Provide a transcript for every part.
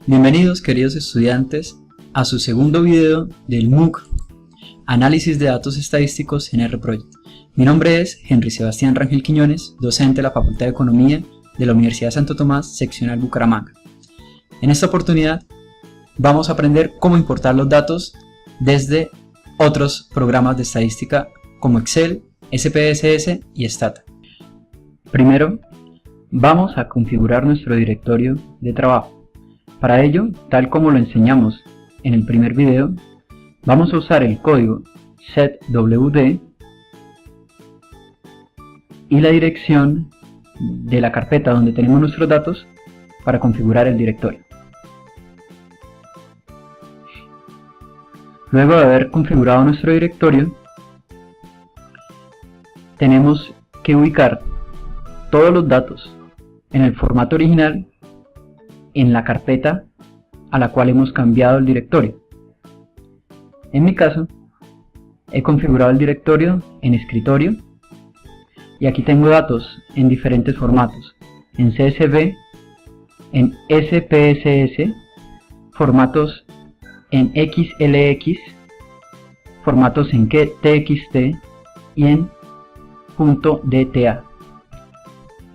Bienvenidos, queridos estudiantes, a su segundo video del MOOC Análisis de Datos Estadísticos en R-Project. Mi nombre es Henry Sebastián Rangel Quiñones, docente de la Facultad de Economía de la Universidad de Santo Tomás, seccional Bucaramanga. En esta oportunidad vamos a aprender cómo importar los datos desde otros programas de estadística como Excel, SPSS y Stata. Primero, vamos a configurar nuestro directorio de trabajo. Para ello, tal como lo enseñamos en el primer video, vamos a usar el código setwd y la dirección de la carpeta donde tenemos nuestros datos para configurar el directorio. Luego de haber configurado nuestro directorio, tenemos que ubicar todos los datos en el formato original en la carpeta a la cual hemos cambiado el directorio. En mi caso, he configurado el directorio en escritorio y aquí tengo datos en diferentes formatos, en CSV, en SPSS, formatos en XLX, formatos en TXT y en .dta.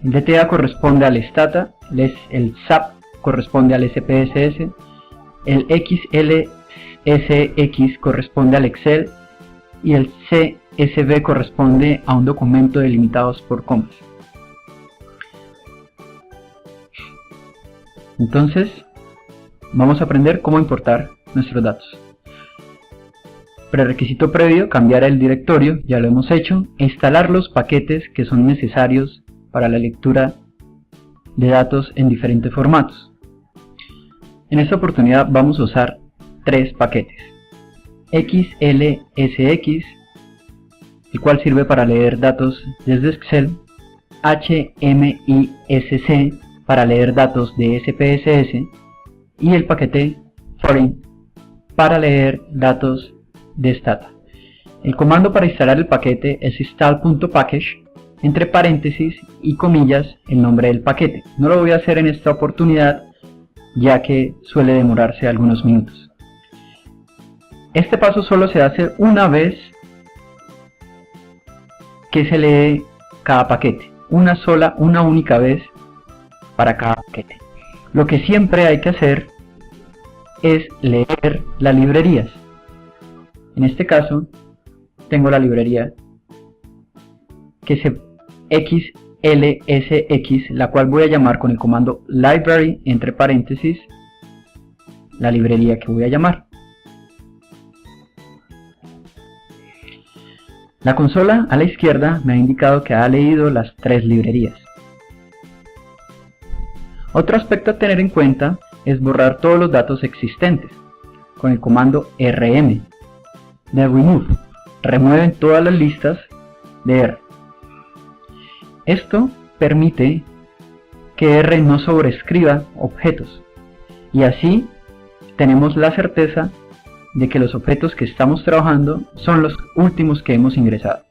El DTA corresponde al Stata, el SAP corresponde al SPSS, el XLSX corresponde al Excel y el CSV corresponde a un documento delimitados por comas. Entonces, vamos a aprender cómo importar nuestros datos. Prerequisito previo: cambiar el directorio, ya lo hemos hecho, e instalar los paquetes que son necesarios para la lectura de datos en diferentes formatos. En esta oportunidad vamos a usar tres paquetes: XLSX, el cual sirve para leer datos desde Excel; HMISC para leer datos de SPSS y el paquete Foreign para leer datos de Stata. El comando para instalar el paquete es install.package, entre paréntesis y comillas el nombre del paquete. No lo voy a hacer en esta oportunidad, ya que suele demorarse algunos minutos. Este paso solo se hace una vez que se lee cada paquete, una única vez para cada paquete. Lo que siempre hay que hacer es leer las librerías. En este caso tengo la librería que se XLSX, la cual voy a llamar con el comando library entre paréntesis la librería que voy a llamar. La consola a la izquierda me ha indicado que ha leído las tres librerías. Otro aspecto a tener en cuenta es borrar todos los datos existentes con el comando rm de remove. Remueven todas las listas de R. Esto permite que R no sobreescriba objetos y así tenemos la certeza de que los objetos que estamos trabajando son los últimos que hemos ingresado.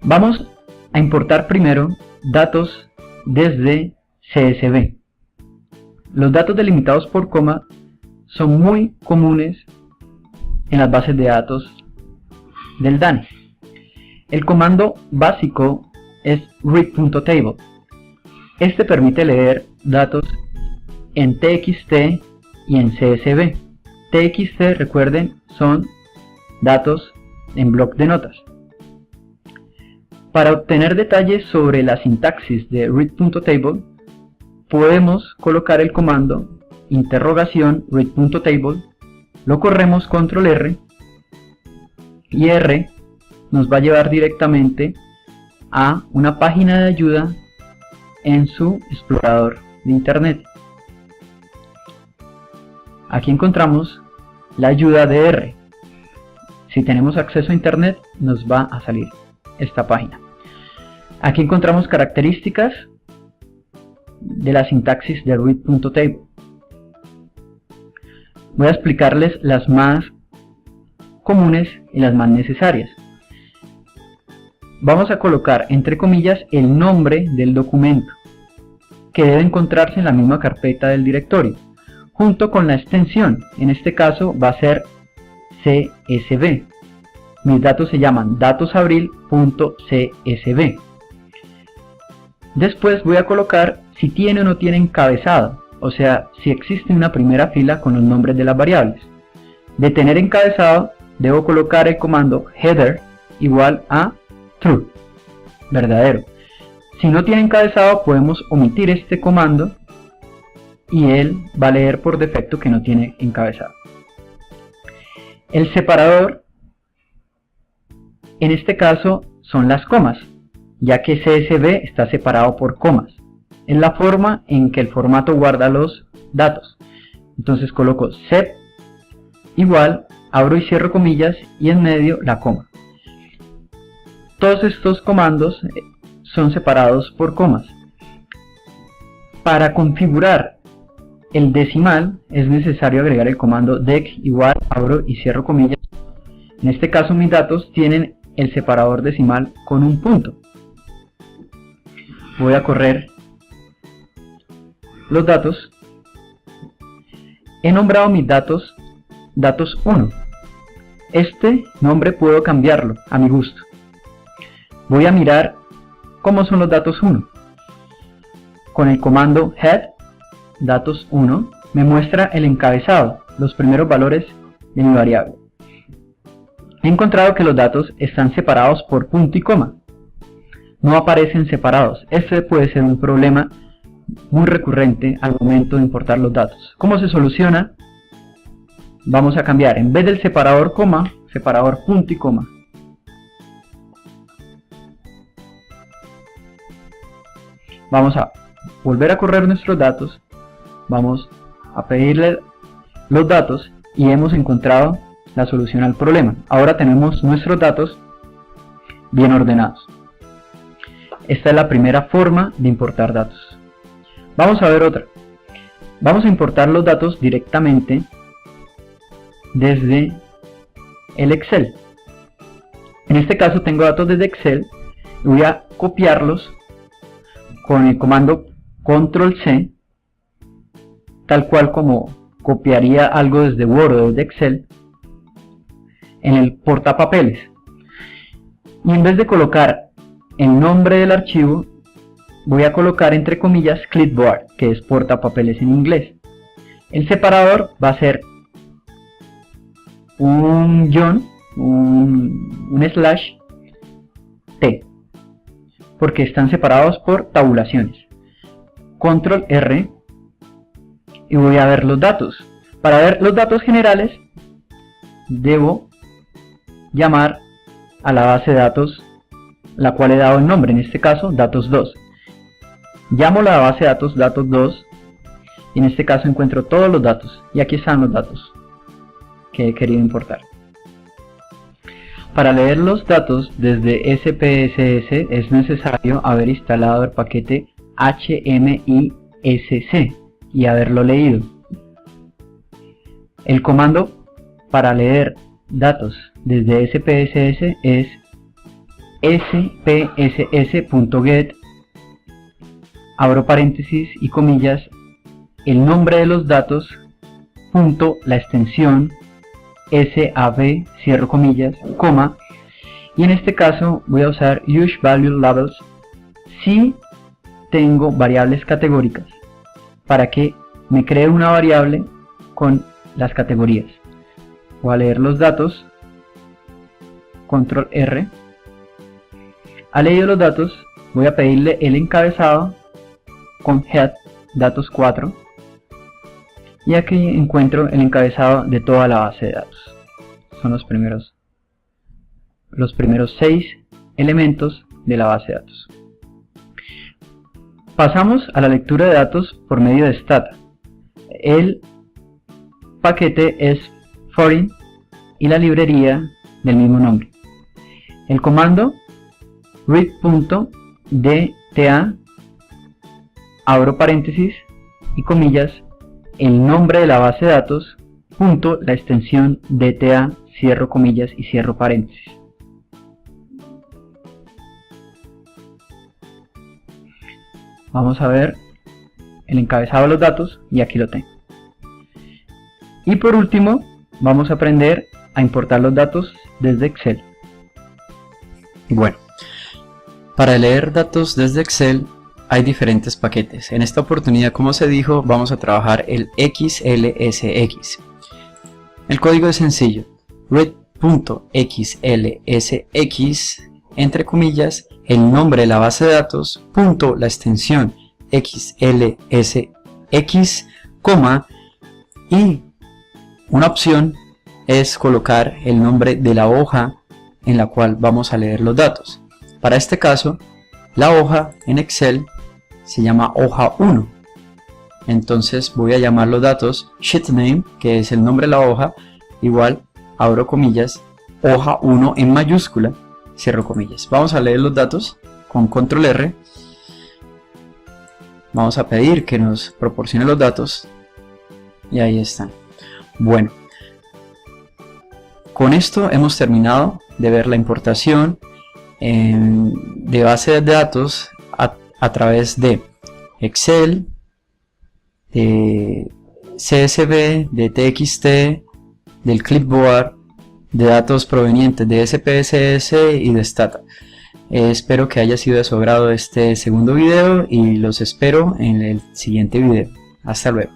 Vamos a importar primero datos desde CSV. Los datos delimitados por coma son muy comunes en las bases de datos del DANE. El comando básico es read.table. Este permite leer datos en TXT y en CSV. TXT, recuerden, son datos en bloc de notas. Para obtener detalles sobre la sintaxis de read.table, podemos colocar el comando interrogación read.table, lo corremos control R y R nos va a llevar directamente a una página de ayuda en su explorador de internet. Aquí encontramos la ayuda de R. Si tenemos acceso a internet, nos va a salir esta página. Aquí encontramos características de la sintaxis de read.table. Voy a explicarles las más comunes y las más necesarias. Vamos a colocar entre comillas el nombre del documento que debe encontrarse en la misma carpeta del directorio, junto con la extensión. En este caso va a ser CSV. Mis datos se llaman datosabril.csv. Después voy a colocar si tiene o no tiene encabezado, o sea, si existe una primera fila con los nombres de las variables. De tener encabezado, debo colocar el comando header igual a true, verdadero. Si no tiene encabezado, podemos omitir este comando y él va a leer por defecto que no tiene encabezado. El separador, en este caso, son las comas, ya que CSV está separado por comas. Es la forma en que el formato guarda los datos. Entonces coloco sep igual, abro y cierro comillas y en medio la coma. Todos estos comandos son separados por comas. Para configurar el decimal es necesario agregar el comando dec igual, abro y cierro comillas. En este caso mis datos tienen el separador decimal con un punto. Voy a correr los datos. He nombrado mis datos datos 1. Este nombre puedo cambiarlo a mi gusto. Voy a mirar cómo son los datos 1. Con el comando head datos 1 me muestra el encabezado, los primeros valores de mi variable. He encontrado que los datos están separados por punto y coma. No aparecen separados. Este puede ser un problema muy recurrente al momento de importar los datos. ¿Cómo se soluciona? Vamos a cambiar, en vez del separador coma, separador punto y coma. Vamos a volver a correr nuestros datos, vamos a pedirle los datos y hemos encontrado la solución al problema. Ahora tenemos nuestros datos bien ordenados. Esta es la primera forma de importar datos. Vamos a ver otra. Vamos a importar los datos directamente desde el Excel. En este caso tengo datos desde Excel y voy a copiarlos con el comando control C, tal cual como copiaría algo desde Word o desde Excel en el portapapeles. Y en vez de colocar el nombre del archivo, voy a colocar entre comillas clipboard, que es portapapeles en inglés. El separador va a ser un guión, un slash T, porque están separados por tabulaciones. Control R y voy a ver los datos. Para ver los datos generales debo llamar a la base de datos la cual he dado el nombre, en este caso datos 2. Llamo la base de datos datos 2 y en este caso encuentro todos los datos y aquí están los datos que he querido importar. Para leer los datos desde SPSS es necesario haber instalado el paquete HMISC y haberlo leído. El comando para leer datos desde SPSS es spss.get, abro paréntesis y comillas, el nombre de los datos, punto, la extensión, SAV, cierro comillas, coma, y en este caso voy a usar Use Value Labels si tengo variables categóricas, para que me cree una variable con las categorías. Voy a leer los datos, control R. Ha leído los datos, voy a pedirle el encabezado con head datos 4 y aquí encuentro el encabezado de toda la base de datos. Son los primeros 6 elementos de la base de datos. Pasamos a la lectura de datos por medio de Stata. El paquete es foreign y la librería del mismo nombre. El comando read.dta, abro paréntesis y comillas, el nombre de la base de datos, punto, la extensión dta, cierro comillas y cierro paréntesis. Vamos a ver el encabezado de los datos y aquí lo tengo. Y por último, vamos a aprender a importar los datos desde Excel. Bueno, para leer datos desde Excel hay diferentes paquetes. En esta oportunidad, como se dijo, vamos a trabajar el XLSX. El código es sencillo: read.xlsx, entre comillas, el nombre de la base de datos, punto, la extensión xlsx, coma, y una opción es colocar el nombre de la hoja en la cual vamos a leer los datos. Para este caso, la hoja en Excel se llama hoja 1. Entonces voy a llamar los datos sheet name, que es el nombre de la hoja, igual, abro comillas, hoja 1 en mayúscula, cierro comillas. Vamos a leer los datos con control R. Vamos a pedir que nos proporcione los datos y ahí están. Bueno, con esto hemos terminado de ver la importación de bases de datos a través de Excel, de CSV, de TXT, del clipboard, de datos provenientes de SPSS y de Stata. Espero que haya sido de su agrado este segundo video y los espero en el siguiente video. Hasta luego.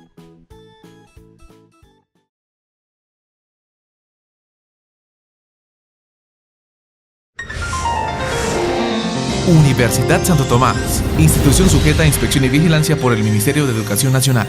Universidad Santo Tomás, institución sujeta a inspección y vigilancia por el Ministerio de Educación Nacional.